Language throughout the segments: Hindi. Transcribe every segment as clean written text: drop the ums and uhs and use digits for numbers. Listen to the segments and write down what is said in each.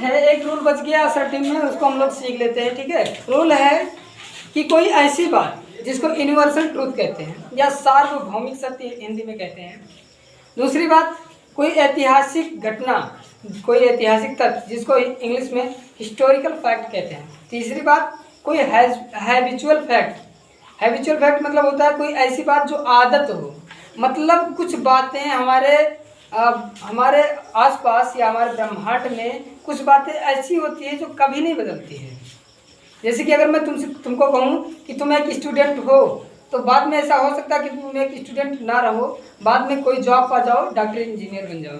है, एक रूल बच गया असर्टिव में, उसको हम लोग सीख लेते हैं। ठीक है, रूल है कि कोई ऐसी बात जिसको यूनिवर्सल ट्रूथ कहते हैं या सार्वभौमिक सत्य हिंदी में कहते हैं। दूसरी बात, कोई ऐतिहासिक घटना, कोई ऐतिहासिक तथ्य जिसको इंग्लिश में हिस्टोरिकल फैक्ट कहते हैं। तीसरी बात, कोई हैबिचुअल फैक्ट। हैबिचुअल फैक्ट मतलब होता है कोई ऐसी बात जो आदत हो, मतलब कुछ बातें हमारे आसपास या हमारे ब्रह्मांड में कुछ बातें ऐसी होती हैं जो कभी नहीं बदलती है। जैसे कि अगर मैं तुमको कहूँ कि तुम एक स्टूडेंट हो, तो बाद में ऐसा हो सकता है कि तुम एक स्टूडेंट ना रहो, बाद में कोई जॉब पा जाओ, डॉक्टर इंजीनियर बन जाओ।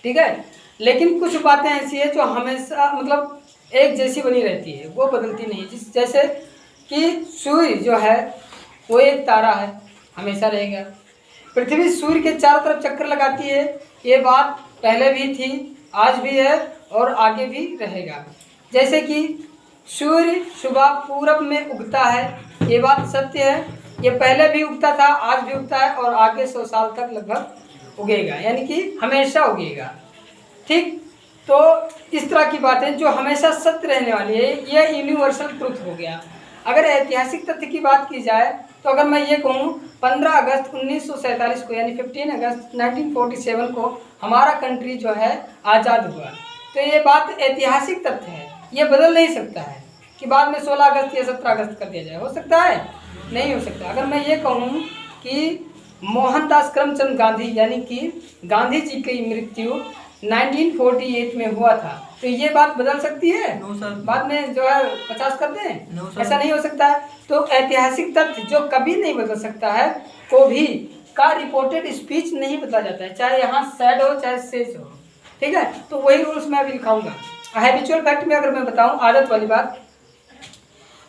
ठीक है, लेकिन कुछ बातें ऐसी है जो हमेशा मतलब एक जैसी बनी रहती है, वो बदलती नहीं। जैसे कि सूर्य जो है वो एक तारा है, हमेशा रहेगा। पृथ्वी सूर्य के चारों तरफ चक्कर लगाती है, ये बात पहले भी थी, आज भी है और आगे भी रहेगा। जैसे कि सूर्य सुबह पूरब में उगता है, ये बात सत्य है, ये पहले भी उगता था, आज भी उगता है और आगे 100 साल तक लगभग उगेगा, यानी कि हमेशा उगेगा। ठीक, तो इस तरह की बातें जो हमेशा सत्य रहने वाली है, यह यूनिवर्सल ट्रुथ हो गया। अगर ऐतिहासिक तथ्य की बात की जाए तो अगर मैं ये कहूँ 15 अगस्त 1947 को यानी 15 अगस्त 1947 को हमारा कंट्री जो है आज़ाद हुआ, तो ये बात ऐतिहासिक तथ्य है, ये बदल नहीं सकता है कि बाद में 16 अगस्त या 17 अगस्त कर दिया जाए। हो सकता है? नहीं हो सकता। अगर मैं ये कहूँ कि मोहनदास करमचंद गांधी यानी कि गांधी जी की मृत्यु 1948 में हुआ था, तो ये बात बदल सकती है? बाद में जो है 50 कर दें? ऐसा नहीं हो सकता है। तो ऐतिहासिक तथ्य जो कभी नहीं बदल सकता है को भी का रिपोर्टेड स्पीच नहीं बदला जाता है, चाहे यहाँ सैड हो चाहे सेज हो। ठीक है, तो वही रूल्स मैं अभी लिखाऊंगा। हैबिचुअल फैक्ट में अगर मैं बताऊं आदत वाली बात,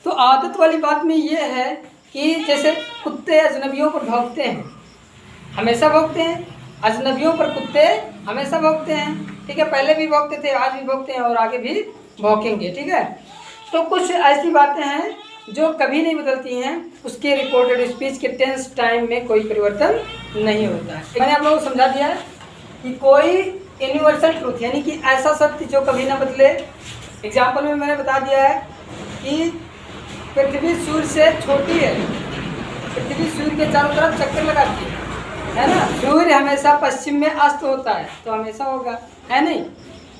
तो आदत वाली बात में ये है कि जैसे कुत्ते अजनबियों पर भौंकते हैं, हमेशा भौंकते हैं, अजनबियों पर कुत्ते हमेशा भौंकते हैं। ठीक है, पहले भी भौंकते थे, आज भी भौंकते हैं और आगे भी भौंकेंगे। ठीक है, तो कुछ ऐसी बातें हैं जो कभी नहीं बदलती हैं, उसके रिपोर्टेड स्पीच के टेंस टाइम में कोई परिवर्तन नहीं होता है। मैंने आप लोगों को समझा दिया है कि कोई यूनिवर्सल ट्रूथ यानी कि ऐसा सत्य जो कभी ना बदले। एग्जाम्पल में मैंने बता दिया है कि पृथ्वी सूर्य से छोटी है, पृथ्वी सूर्य के चारों तरफ चक्कर लगाती है ना। सूर्य हमेशा पश्चिम में अस्त होता है, तो हमेशा होगा, है नहीं?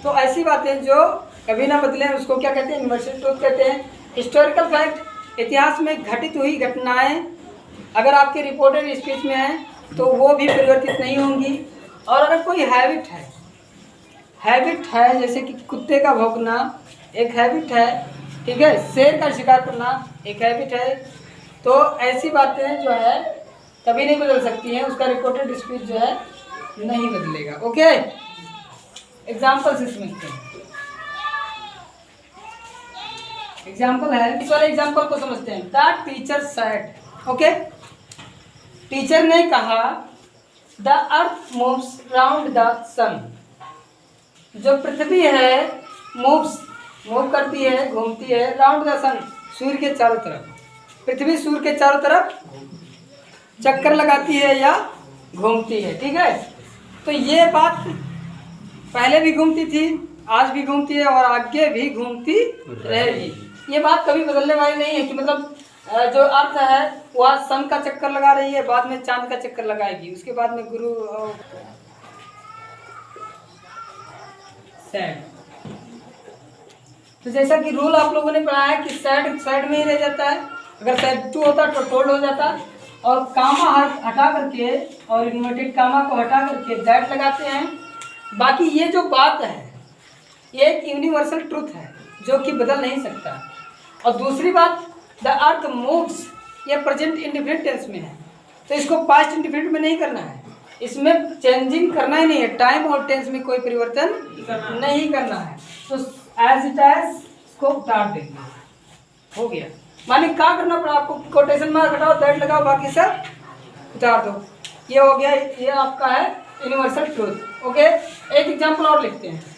तो ऐसी बातें जो कभी ना बदले उसको क्या कहते हैं? यूनिवर्सल ट्रूथ कहते हैं। हिस्टोरिकल फैक्ट, इतिहास में घटित हुई घटनाएं अगर आपके रिपोर्टेड स्पीच में है तो वो भी परिवर्तित नहीं होंगी। और अगर कोई हैबिट है जैसे कि कुत्ते का भौंकना एक हैबिट है, ठीक है, शेर का शिकार करना एक हैबिट है, तो ऐसी बातें जो है कभी नहीं बदल सकती हैं, उसका रिपोर्टेड स्पीच जो है नहीं बदलेगा। ओके, एग्जाम्पल से समझते हैं। एग्जाम्पल है, इस वाले एग्जाम्पल को समझते हैं। The teacher said, okay, teacher ने कहा the earth moves round the sun, जो पृथ्वी है मूव करती है, घूमती है, राउंड द सन, सूर्य के चारों तरफ। पृथ्वी सूर्य के चारों तरफ चक्कर लगाती है या घूमती है। ठीक है, तो ये बात पहले भी घूमती थी, आज भी घूमती है और आगे भी घूमती रहेगी। ये बात कभी बदलने वाली नहीं है कि मतलब जो अर्थ है वह सन का चक्कर लगा रही है, बाद में चांद का चक्कर लगाएगी, उसके बाद में गुरु सैड। तो जैसा कि रूल आप लोगों ने पढ़ा है कि सैड में ही रह जाता है, अगर सैड टू होता तो टोल्ड हो जाता, और कामा हटा करके और इन्वर्टेड कामा को हटा करके दैट लगाते हैं। बाकी ये जो बात है ये एक यूनिवर्सल ट्रूथ है जो कि बदल नहीं सकता। और दूसरी बात, द अर्थ मूव्स, ये प्रेजेंट इंडिफिनिट टेंस में है, तो इसको पास्ट इंडिफिनिट में नहीं करना है, इसमें चेंजिंग करना ही नहीं है, टाइम और टेंस में कोई परिवर्तन नहीं करना है। तो एज इट एज को उतार देंगे, हो गया। माने क्या करना पड़ा आपको? कोटेशन मार्क हटाओ, दैट लगाओ, बाकी सब उतार दो, ये हो गया। ये आपका है यूनिवर्सल ट्रूथ। ओके, एक एग्जांपल और लिखते हैं।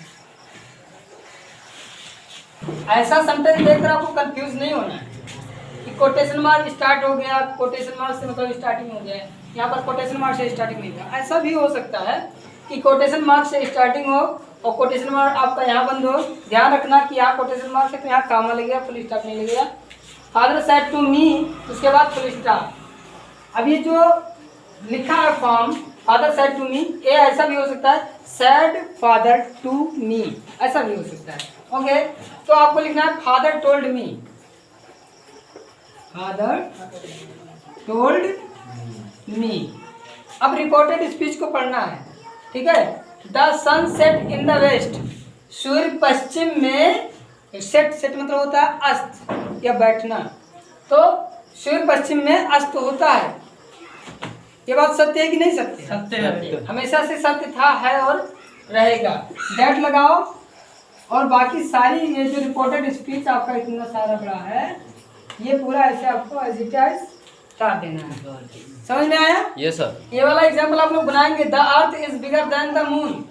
ऐसा सेंटेंस देखकर आपको कंफ्यूज नहीं होना है कि कोटेशन मार्क स्टार्ट हो गया, कोटेशन मार्क से मतलब स्टार्टिंग हो गया, यहाँ पर कोटेशन मार्क से स्टार्टिंग नहीं था। ऐसा भी हो सकता है कि कोटेशन मार्क से स्टार्टिंग हो और कोटेशन मार्क आपका यहाँ बंद हो। ध्यान रखना कि यहाँ कोटेशन मार्क है तो यहाँ कामा लगेगा, फुल स्टॉप नहीं लगेगा। फादर सेड टू मी, उसके बाद फुल स्टॉप। अब ये जो लिखा है form father said to me, ये ऐसा भी हो सकता है सेड फादर टू मी, ऐसा भी हो सकता है। ओके, तो आपको लिखना है father told me, father told me. अब रिपोर्टेड स्पीच को पढ़ना है, ठीक है। The sun set in the west, सूर्य पश्चिम में, सेट सेट मतलब होता है अस्त या बैठना, तो सूर्य पश्चिम में अस्त होता है। ये बात सत्य है कि नहीं सत्य? सत्य है, हमेशा से सत्य था, है और रहेगा। दैट लगाओ और बाकी सारी ये जो रिपोर्टेड स्पीच आपका इतना सारा बड़ा है, ये पूरा ऐसे आपको एज इट इज स्टार्ट देना है। समझ में आया? Yes sir. ये वाला एग्जाम्पल आप लोग बनाएंगे। The earth is bigger than the moon,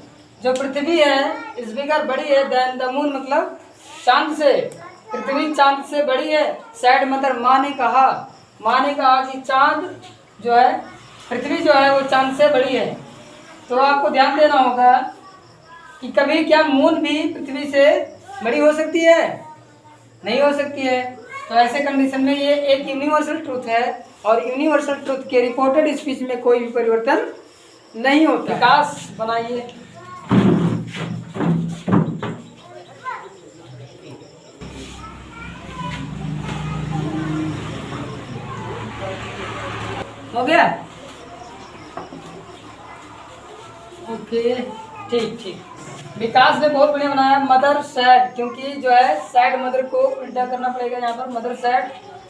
जो पृथ्वी है इज बिगर बड़ी है, देन द मून मतलब चांद से, पृथ्वी चांद से बड़ी है। सैड मदर, माँ ने कहा कि चांद जो है, पृथ्वी जो है वो चांद से बड़ी है। तो आपको ध्यान देना होगा कि कभी क्या मून भी पृथ्वी से बड़ी हो सकती है? नहीं हो सकती है। तो ऐसे कंडीशन में ये एक यूनिवर्सल ट्रूथ है, और यूनिवर्सल ट्रूथ के रिपोर्टेड स्पीच में कोई भी परिवर्तन नहीं होता। विकास बनाइए। हो गया? ओके, ठीक ठीक। विकास ने बहुत बढ़िया बनाया। मदर सैड, क्योंकि जो है सैड मदर को उल्टा करना पड़ेगा यहाँ पर, मदर सैड।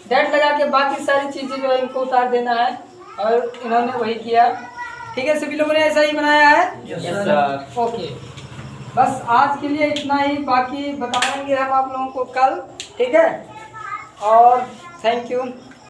दैट लगा के बाकी सारी चीज़ें जो है इनको उतार देना है, और इन्होंने वही किया। ठीक है, सभी लोगों ने ऐसा ही बनाया है। Yes sir. ओके, बस आज के लिए इतना ही, बाकी बताएंगे हम आप लोगों को कल, ठीक है। और थैंक यू।